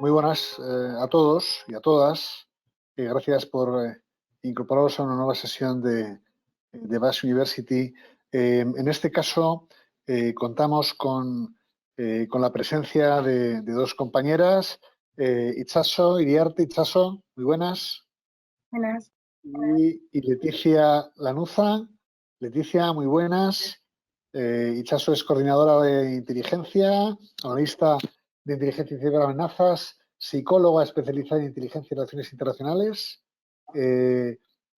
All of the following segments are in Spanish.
Muy buenas a todos y a todas. Gracias por incorporaros a una nueva sesión de Basque University. En este caso, contamos con la presencia de dos compañeras, Itxaso Iriarte. Itxaso, muy buenas. Buenas. Y Leticia Lanuza. Leticia, muy buenas. Itxaso es coordinadora de inteligencia, analista de inteligencia y ciberamenazas, psicóloga especializada en inteligencia y relaciones internacionales.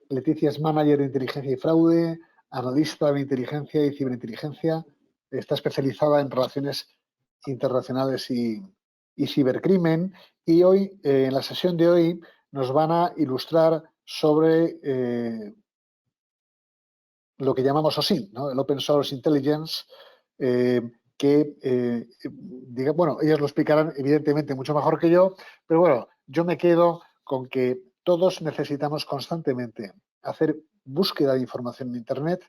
Leticia es manager de inteligencia y fraude, analista de inteligencia y ciberinteligencia. Está especializada en relaciones internacionales y cibercrimen. Y hoy, en la sesión de hoy, nos van a ilustrar sobre lo que llamamos OSINT, ¿no? El Open Source Intelligence, bueno, ellos lo explicarán evidentemente mucho mejor que yo, pero bueno, yo me quedo con que todos necesitamos constantemente hacer búsqueda de información en Internet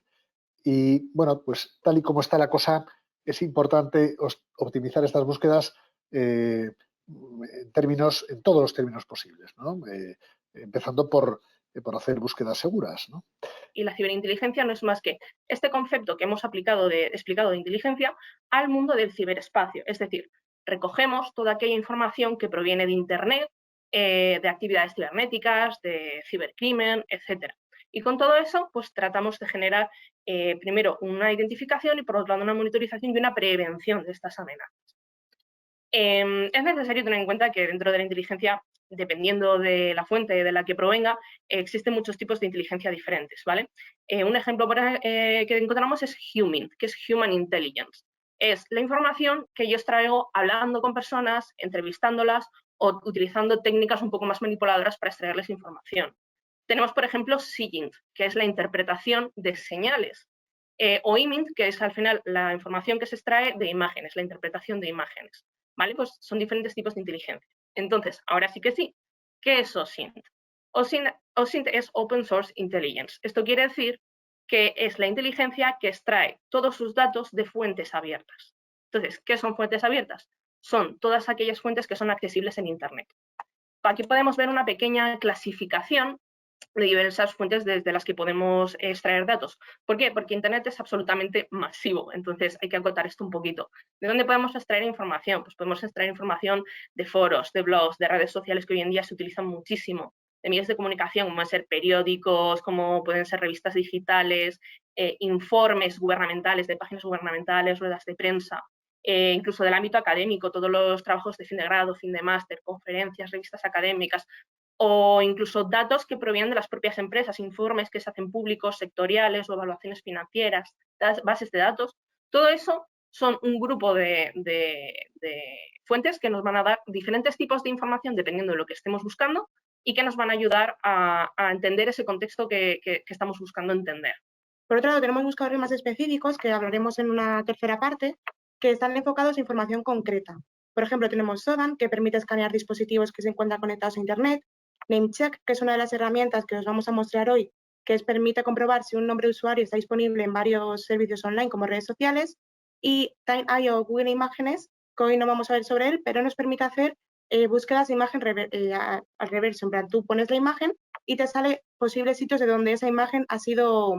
y, bueno, pues tal y como está la cosa, es importante optimizar estas búsquedas en todos los términos posibles, ¿no? Empezando por hacer búsquedas seguras, ¿no? Y la ciberinteligencia no es más que este concepto que hemos explicado de inteligencia al mundo del ciberespacio. Es decir, recogemos toda aquella información que proviene de Internet, de actividades cibernéticas, de cibercrimen, etcétera. Y con todo eso, pues tratamos de generar primero una identificación y por otro lado una monitorización y una prevención de estas amenazas. Es necesario tener en cuenta que dentro de la inteligencia, dependiendo de la fuente de la que provenga, existen muchos tipos de inteligencia diferentes, ¿vale? Un ejemplo que encontramos es HUMINT, que es Human Intelligence. Es la información que yo extraigo hablando con personas, entrevistándolas o utilizando técnicas un poco más manipuladoras para extraerles información. Tenemos, por ejemplo, SIGINT, que es la interpretación de señales, o IMINT, que es al final la información que se extrae de imágenes, la interpretación de imágenes. ¿Vale? Pues son diferentes tipos de inteligencia. Entonces, ahora sí que sí. ¿Qué es OSINT? OSINT es Open Source Intelligence. Esto quiere decir que es la inteligencia que extrae todos sus datos de fuentes abiertas. Entonces, ¿qué son fuentes abiertas? Son todas aquellas fuentes que son accesibles en Internet. Aquí podemos ver una pequeña clasificación de diversas fuentes desde las que podemos extraer datos. ¿Por qué? Porque Internet es absolutamente masivo, entonces hay que acotar esto un poquito. ¿De dónde podemos extraer información? Pues podemos extraer información de foros, de blogs, de redes sociales que hoy en día se utilizan muchísimo, de medios de comunicación, como pueden ser periódicos, como pueden ser revistas digitales, informes gubernamentales, de páginas gubernamentales, ruedas de prensa, incluso del ámbito académico, todos los trabajos de fin de grado, fin de máster, conferencias, revistas académicas, o incluso datos que provienen de las propias empresas, informes que se hacen públicos, sectoriales o evaluaciones financieras, bases de datos. Todo eso son un grupo de fuentes que nos van a dar diferentes tipos de información dependiendo de lo que estemos buscando y que nos van a ayudar a entender ese contexto que estamos buscando entender. Por otro lado, tenemos buscadores más específicos que hablaremos en una tercera parte, que están enfocados a información concreta. Por ejemplo, tenemos SODAN, que permite escanear dispositivos que se encuentran conectados a Internet, NameCheck, que es una de las herramientas que os vamos a mostrar hoy, que permite comprobar si un nombre de usuario está disponible en varios servicios online como redes sociales, y TimeIO Google Imágenes, que hoy no vamos a ver sobre él, pero nos permite hacer búsquedas de imagen al reverso. En plan, tú pones la imagen y te sale posibles sitios de donde esa imagen ha sido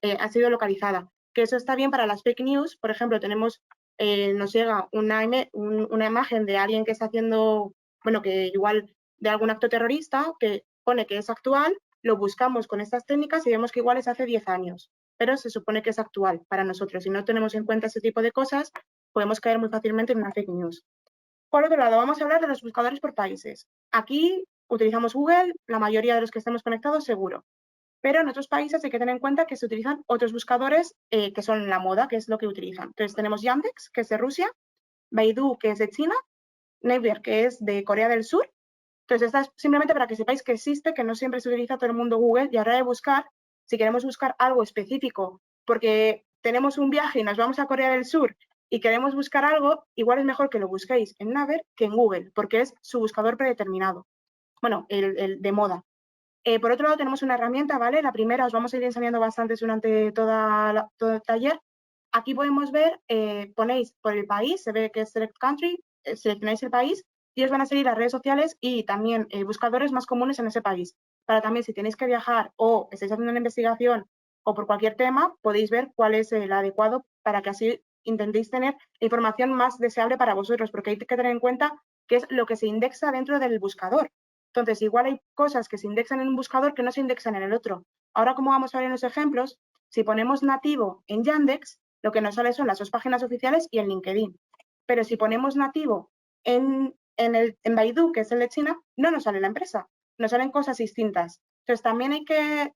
localizada. Que eso está bien para las fake news. Por ejemplo, nos llega una imagen de alguien que está haciendo, bueno, que igual de algún acto terrorista, que pone que es actual, lo buscamos con estas técnicas y vemos que igual es hace 10 años, pero se supone que es actual para nosotros. Si no tenemos en cuenta ese tipo de cosas, podemos caer muy fácilmente en una fake news. Por otro lado, vamos a hablar de los buscadores por países. Aquí utilizamos Google, la mayoría de los que estamos conectados seguro. Pero en otros países hay que tener en cuenta que se utilizan otros buscadores que son la moda, que es lo que utilizan. Entonces tenemos Yandex, que es de Rusia, Baidu, que es de China, Naver, que es de Corea del Sur. Entonces, esta es simplemente para que sepáis que existe, que no siempre se utiliza todo el mundo Google, y a la hora de buscar, si queremos buscar algo específico, porque tenemos un viaje y nos vamos a Corea del Sur y queremos buscar algo, igual es mejor que lo busquéis en Naver que en Google, porque es su buscador predeterminado. Bueno, el de moda. Por otro lado, tenemos una herramienta, ¿vale? La primera os vamos a ir enseñando bastantes durante todo el taller. Aquí podemos ver, ponéis por el país, se ve que es Select Country, seleccionáis el país y os van a salir las redes sociales y también buscadores más comunes en ese país. Para también, si tenéis que viajar o estáis haciendo una investigación o por cualquier tema, podéis ver cuál es el adecuado para que así intentéis tener información más deseable para vosotros, porque hay que tener en cuenta qué es lo que se indexa dentro del buscador. Entonces, igual hay cosas que se indexan en un buscador que no se indexan en el otro. Ahora, como vamos a ver en los ejemplos, si ponemos nativo en Yandex, lo que nos sale son las 2 páginas oficiales y el LinkedIn. Pero si ponemos nativo en Baidu, que es el de China, no nos sale la empresa, nos salen cosas distintas. Entonces, también hay que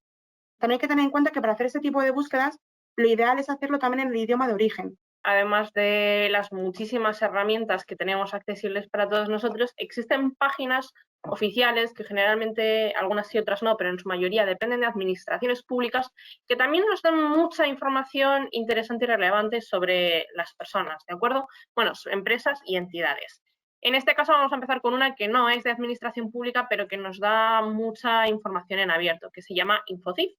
tener en cuenta que para hacer este tipo de búsquedas, lo ideal es hacerlo también en el idioma de origen. Además de las muchísimas herramientas que tenemos accesibles para todos nosotros, existen páginas oficiales que generalmente, algunas sí, otras no, pero en su mayoría dependen de administraciones públicas que también nos dan mucha información interesante y relevante sobre las personas, ¿de acuerdo? Bueno, empresas y entidades. En este caso vamos a empezar con una que no es de administración pública, pero que nos da mucha información en abierto, que se llama Infocif.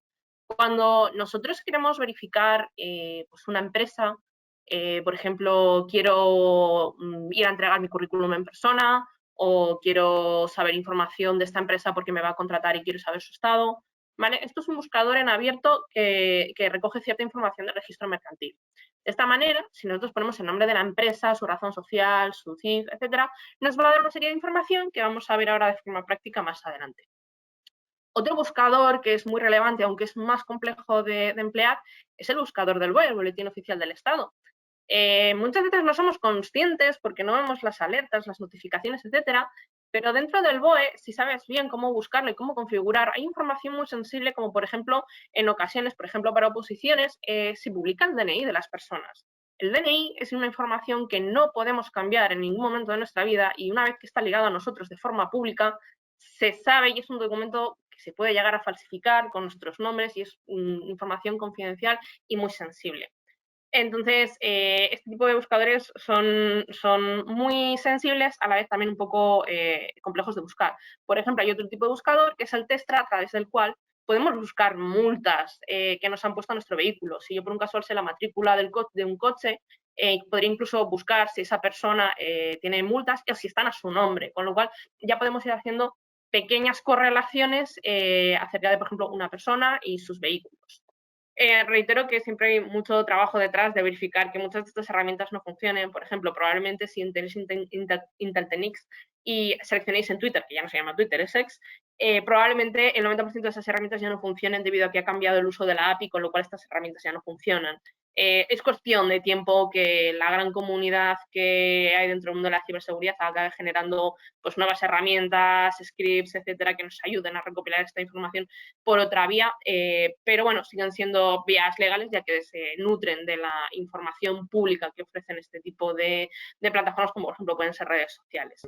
Cuando nosotros queremos verificar pues una empresa, por ejemplo, quiero ir a entregar mi currículum en persona o quiero saber información de esta empresa porque me va a contratar y quiero saber su estado, ¿vale? Esto es un buscador en abierto que recoge cierta información del registro mercantil. De esta manera, si nosotros ponemos el nombre de la empresa, su razón social, su CIF, etcétera, nos va a dar una serie de información que vamos a ver ahora de forma práctica más adelante. Otro buscador que es muy relevante, aunque es más complejo de emplear, es el buscador del BOE, el Boletín Oficial del Estado. Muchas veces no somos conscientes porque no vemos las alertas, las notificaciones, etcétera, pero dentro del BOE, si sabes bien cómo buscarlo y cómo configurar, hay información muy sensible, como por ejemplo, en ocasiones, por ejemplo, para oposiciones, se publica el DNI de las personas. El DNI es una información que no podemos cambiar en ningún momento de nuestra vida y una vez que está ligado a nosotros de forma pública, se sabe y es un documento que se puede llegar a falsificar con nuestros nombres y es información confidencial y muy sensible. Entonces, este tipo de buscadores son muy sensibles, a la vez también un poco complejos de buscar. Por ejemplo, hay otro tipo de buscador que es el Testra, a través del cual podemos buscar multas que nos han puesto a nuestro vehículo. Si yo por un casual sé la matrícula de un coche, podría incluso buscar si esa persona tiene multas o si están a su nombre, con lo cual ya podemos ir haciendo pequeñas correlaciones acerca de, por ejemplo, una persona y sus vehículos. Reitero que siempre hay mucho trabajo detrás de verificar que muchas de estas herramientas no funcionen. Por ejemplo, probablemente si entréis Inteltenix y seleccionéis en Twitter, que ya no se llama Twitter, es X, probablemente el 90% de esas herramientas ya no funcionen debido a que ha cambiado el uso de la API, con lo cual estas herramientas ya no funcionan. Es cuestión de tiempo que la gran comunidad que hay dentro del mundo de la ciberseguridad acabe generando pues, nuevas herramientas, scripts, etcétera, que nos ayuden a recopilar esta información por otra vía, pero bueno, siguen siendo vías legales ya que se nutren de la información pública que ofrecen este tipo de plataformas, como por ejemplo pueden ser redes sociales.